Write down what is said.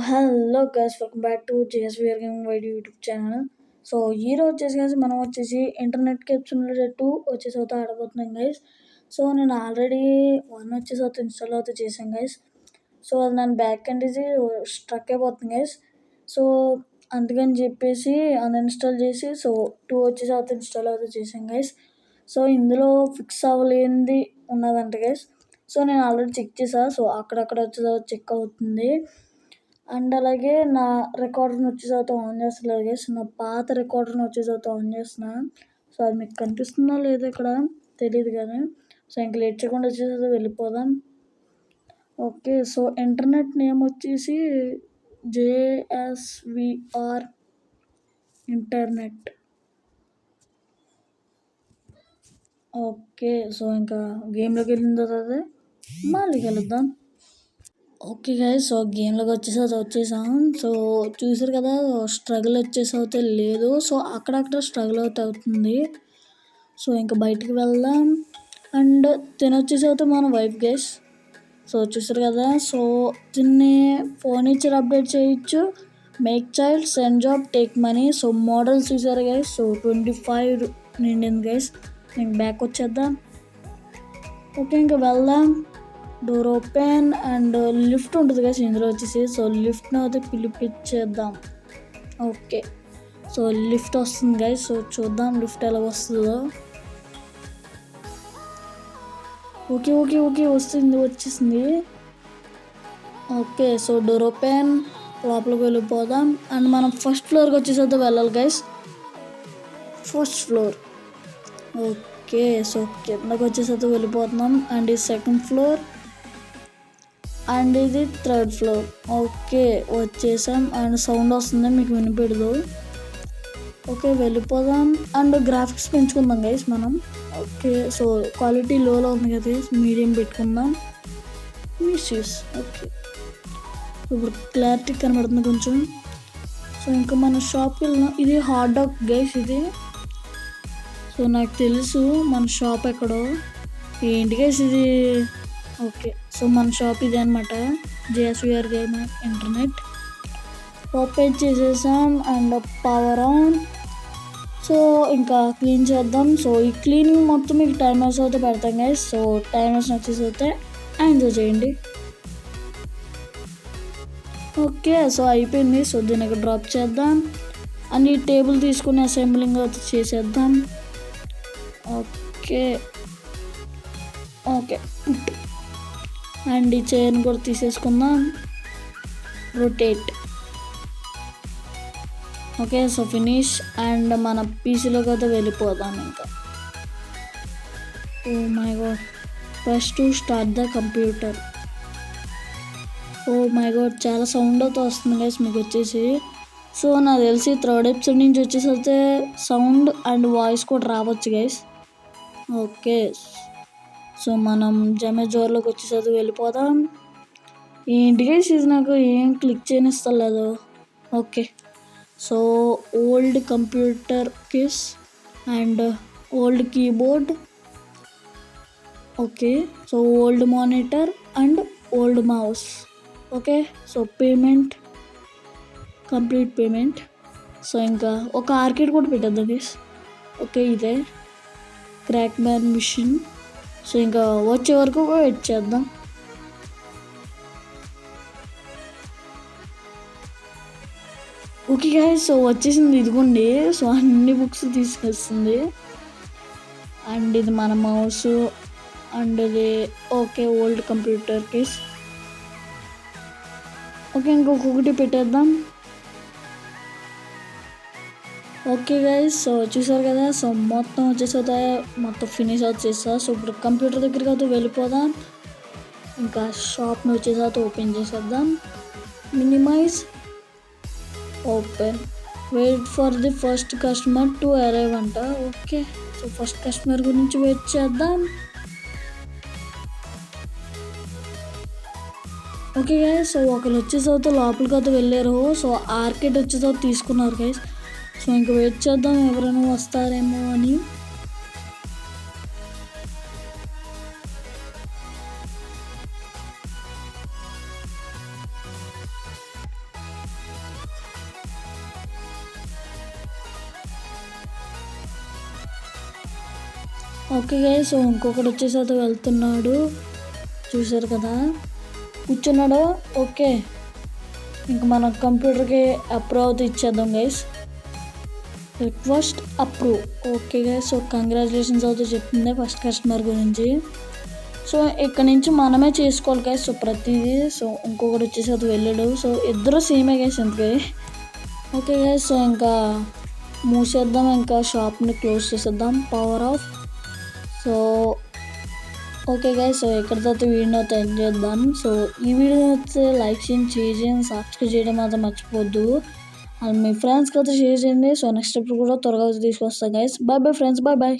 Hello guys, welcome back to JSVR gaming wide YouTube channel. So ఈరోజు వచ్చేసి మనం internet cafes related 2 వచ్చేసి అవుతా ఆడబోతున్నాం గైస్. సో నేను ఆల్రెడీ 1 వచ్చేసి అవుతా ఇన్స్టాల్ అవుతా చేశాను గైస్. సో అది నన్ను బ్యాక్ ఎండ్ ఇది స్ట్రక్ అయిపోతుంది గైస్. సో అందుకని చెప్పేసి అన్ఇన్స్టాల్ చేసి 2 వచ్చేసి అవుతా ఇన్స్టాల్ అవుతా చేశాను గైస్. సో ఇందులో ఫిక్స్ అవ్వలేనిది ఉన్నదంట గైస్. సో నేను ఆల్రెడీ చెక్ చేసాను. సో అక్కడక్కడ వచ్చేసి చెక్ అవుతుంది. అండ్ అలాగే నా రికార్డర్ని వచ్చేసి ఆన్ చేస్తలేదు గైస్. నా పాత రికార్డర్ని వచ్చేసి ఆన్ చేస్తున్నా. సో అది మీకు కనిపిస్తుందో లేదో ఇక్కడ తెలియదు కానీ. సో ఇంక లేట్ చేయకుండా వచ్చేసి వెళ్ళిపోదాం. ఓకే, సో ఇంటర్నెట్ నేమ్ వచ్చేసి జేఎస్వీఆర్ ఇంటర్నెట్. ఓకే, సో ఇంకా గేమ్లోకి వెళ్ళిన తర్వాత మళ్ళీ కలుద్దాం. ఓకే గైస్, సో గేమ్లోకి వచ్చేసాం. సో చూసారు కదా, స్ట్రగుల్ వచ్చేసి అయితే లేదు. సో అక్కడక్కడ స్ట్రగుల్ అవుతుంది. సో ఇంకా బయటికి వెళ్దాం. అండ్ తినొచ్చేసి అయితే మన వైఫ్ గైస్. సో చూసారు కదా, సో దీన్ని ఫోన్ ఇచ్చి అప్డేట్ చేయొచ్చు. Make child, send job, take money. So models చూసారు గైస్. సో 25 నిండింది గైస్. ఇంక బ్యాక్ వచ్చేద్దాం. ఓకే, ఇంకా వెళ్దాం. డోర్ ఓపెన్ అండ్ లిఫ్ట్ ఉంటుంది కదా ఇందులో వచ్చేసి. సో లిఫ్ట్ని అయితే పిలిపించేద్దాం. ఓకే, సో లిఫ్ట్ వస్తుంది గైస్. సో చూద్దాం లిఫ్ట్ ఎలా వస్తుందో. ఓకే ఓకే ఓకే వచ్చేసింది. ఓకే, సో డోర్ ఓపెన్, లోపలికి వెళ్ళిపోదాం. అండ్ మనం ఫస్ట్ ఫ్లోర్కి వచ్చేసి అయితే వెళ్ళాలి guys. First floor. Okay, so కిందకి వచ్చేసి అయితే వెళ్ళిపోతున్నాం. అండ్ ఇది సెకండ్ ఫ్లోర్ అండ్ ఇది థర్డ్ ఫ్లోర్. ఓకే, వచ్చేసాం. అండ్ సౌండ్ వస్తుంది, మీకు వినిపెడదు. ఓకే, వెళ్ళిపోదాం. అండ్ గ్రాఫిక్స్ పెంచుకుందాం గైస్ మనం. ఓకే, సో క్వాలిటీ లోలో ఉంది కదా, మీడియం పెట్టుకుందాం. మిస్యూస్. ఓకే, ఇప్పుడు క్లారిటీ కనబడుతుంది కొంచెం. సో ఇంకా మన షాప్కి వెళ్దాం. ఇది హాట్ డాగ్ గైస్ ఇది. సో నాకు తెలుసు మన షాప్ ఎక్కడో. ఏంటి గైస్ ఇది? ఓకే, సో మన షాప్ ఇదే అనమాట, జేఎస్వీఆర్ గేమింగ్ ఇంటర్నెట్. ఓపెన్ చేసేసాం అండ్ పవర్ ఆన్. సో ఇంకా క్లీన్ చేద్దాం. సో ఈ క్లీనింగ్ మొత్తం మీకు టైమర్స్ అయితే పెడతాం గైస్. సో టైమర్స్ వచ్చేసి అయితే ఎంజాయ్ చేయండి. ఓకే, సో అయిపోయింది. సో దీనికి డ్రాప్ చేద్దాం. అండ్ ఈ టేబుల్ తీసుకుని అసెంబ్లింగ్ అయితే చేసేద్దాం. ఓకే ఓకే, అండ్ ఈ చైర్ని కూడా తీసేసుకుందాం. Rotate. Okay, so finish. And మన పీసీలోకి అయితే వెళ్ళిపోదాం ఇంకా. Oh my god, first to start the computer. Oh my god, చాలా సౌండ్ అయితే వస్తుంది గైస్ మీకు వచ్చేసి. సో నాకు తెలిసి థర్డ్ ఎపిసోడ్ నుంచి వచ్చేసి అయితే సౌండ్ అండ్ వాయిస్ కూడా రావచ్చు గైస్. ఓకే, సో మనం జోర్లోకి వచ్చేసరికి వెళ్ళిపోదాం. ఏంటి గైస్ ఇది, నాకు ఏం క్లిక్ చేయనిస్తలేదు. Okay, so old computer case and old keyboard. Okay, so old monitor and old mouse. Okay, so payment, complete payment. So ఇంకా ఒక ఆర్కేడ్ కూడా పెట్టద్దు గైస్. ఓకే, ఇదే క్రాక్ మ్యాన్ మిషన్. సో ఇంకా వచ్చే వరకు వెయిట్ చేద్దాం. ఓకే గైస్, సో వచ్చేసింది ఇదిగోండి. సో అన్ని బుక్స్ తీసుకొస్తుంది. అండ్ ఇది మన మౌస్ అండ్ ఇది. Okay, old computer case. Okay, ఇంకొకటి పెట్టేద్దాం. ఓకే గైస్, సో చూసారు కదా, సో మొత్తం వచ్చేసి మొత్తం ఫినిష్ వచ్చేసా. సో ఇప్పుడు కంప్యూటర్ దగ్గరికి అయితే వెళ్ళిపోదాం. ఇంకా షాప్ని వచ్చేసి ఓపెన్ చేసేద్దాం. Minimize, open, wait for the first customer to arrive అంట. ఓకే, సో ఫస్ట్ కస్టమర్ గురించి వెయిట్ చేద్దాం. ఓకే గైస్, సో ఒకరు వచ్చేసి లోపలికి అయితే వెళ్ళారు. సో ఆర్కేడ్ వచ్చేసి తీసుకున్నారు గైస్. సో ఇంకా వెయిట్ చేద్దాం ఎవరైనా వస్తారేమో అని. ఓకే గైస్, సో ఇంకొకటి వచ్చేసి అయితే వెళ్తున్నాడు, చూసారు కదా, కూర్చున్నాడు. ఓకే, ఇంక మన కంప్యూటర్కి అప్రూవ్ అయితే ఇచ్చేద్దాం guys. Request approve. Okay guys, so congratulations అయితే చెప్తుంది ఫస్ట్ కస్టమర్ గురించి. సో ఇక్కడ నుంచి మనమే చేసుకోవాలి గైస్, సో ప్రతిదీ. సో ఇంకొకటి వచ్చేసి అది వెళ్ళాడు, సో ఇద్దరు సేమే గైస్ ఇంతకీ. ఓకే గైస్, సో ఇంకా మూసేద్దాం, ఇంకా షాప్ని క్లోజ్ చేసేద్దాం, power of. So okay guys, so ఇక్కడితో వీడియో అయితే ఎండ్ చేద్దాం. సో ఈ వీడియో అయితే లైక్ చేయండి, షేర్ చేయండి, సబ్స్క్రైబ్ చేయడం మాత్రం మర్చిపోద్దు. అండ్ మీ ఫ్రెండ్స్కి అయితే షేర్ చేయండి. సో నెక్స్ట్ ఎప్పుడు కూడా త్వరగా తీసుకొస్తాను guys. Bye bye friends, bye bye.